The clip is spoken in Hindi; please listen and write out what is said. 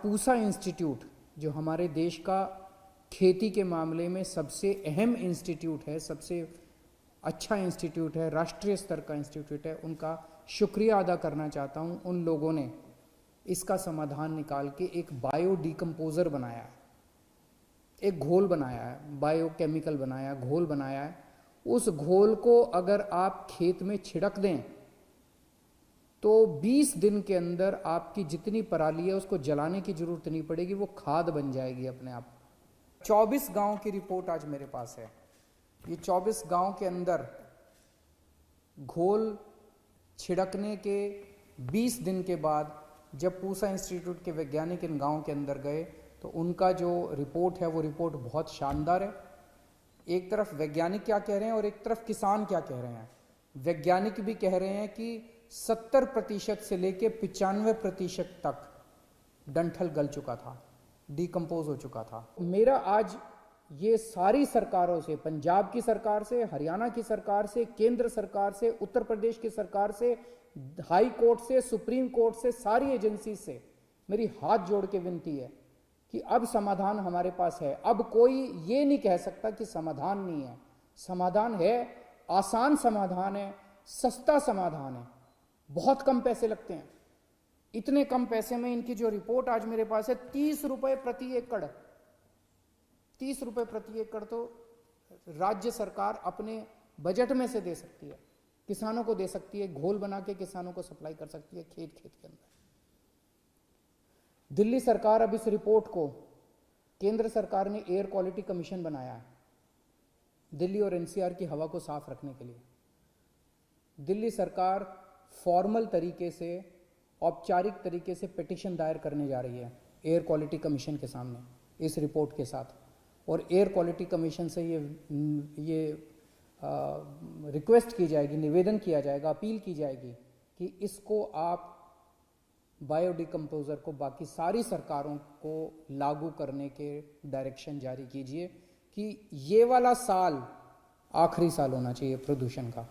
पूसा इंस्टीट्यूट जो हमारे देश का खेती के मामले में सबसे अहम इंस्टीट्यूट है, सबसे अच्छा इंस्टीट्यूट है, राष्ट्रीय स्तर का इंस्टीट्यूट है, उनका शुक्रिया अदा करना चाहता हूं। उन लोगों ने इसका समाधान निकाल के एक बायो डिकम्पोजर बनाया है, एक घोल बनाया है, बायोकेमिकल बनाया, घोल बनाया है। उस घोल को अगर आप खेत में छिड़क दें तो 20 दिन के अंदर आपकी जितनी पराली है उसको जलाने की जरूरत नहीं पड़ेगी, वो खाद बन जाएगी अपने आप। 24 गांव की रिपोर्ट आज मेरे पास है। ये 24 गांव के अंदर घोल छिड़कने के 20 दिन के बाद जब पूसा इंस्टीट्यूट के वैज्ञानिक इन गांव के अंदर गए तो उनका जो रिपोर्ट है वो रिपोर्ट बहुत शानदार है। एक तरफ वैज्ञानिक क्या कह रहे हैं और एक तरफ किसान क्या कह रहे हैं। वैज्ञानिक भी कह रहे हैं कि 70% से लेके 95% तक डंठल गल चुका था, डिकम्पोज हो चुका था। मेरा आज ये सारी सरकारों से, पंजाब की सरकार से, हरियाणा की सरकार से, केंद्र सरकार से, उत्तर प्रदेश की सरकार से, हाई कोर्ट से, सुप्रीम कोर्ट से, सारी एजेंसी से मेरी हाथ जोड़ के विनती है कि अब समाधान हमारे पास है। अब कोई ये नहीं कह सकता कि समाधान नहीं है। समाधान है, आसान समाधान है, सस्ता समाधान है, बहुत कम पैसे लगते हैं। इतने कम पैसे में इनकी जो रिपोर्ट आज मेरे पास है, 30 रुपए प्रति एकड़, 30 रुपए प्रति एकड़ तो राज्य सरकार अपने बजट में से दे सकती है, किसानों को दे सकती है, घोल बना के किसानों को सप्लाई कर सकती है खेत खेत के अंदर। दिल्ली सरकार अब इस रिपोर्ट को, केंद्र सरकार ने एयर क्वालिटी कमीशन बनाया है दिल्ली और एनसीआर की हवा को साफ रखने के लिए। दिल्ली सरकार फॉर्मल तरीके से, औपचारिक तरीके से पिटीशन दायर करने जा रही है एयर क्वालिटी कमीशन के सामने इस रिपोर्ट के साथ। और एयर क्वालिटी कमीशन से ये रिक्वेस्ट की जाएगी, निवेदन किया जाएगा, अपील की जाएगी कि इसको आप बायोडिकम्पोजर को बाकी सारी सरकारों को लागू करने के डायरेक्शन जारी कीजिए कि ये वाला साल आखिरी साल होना चाहिए प्रदूषण का।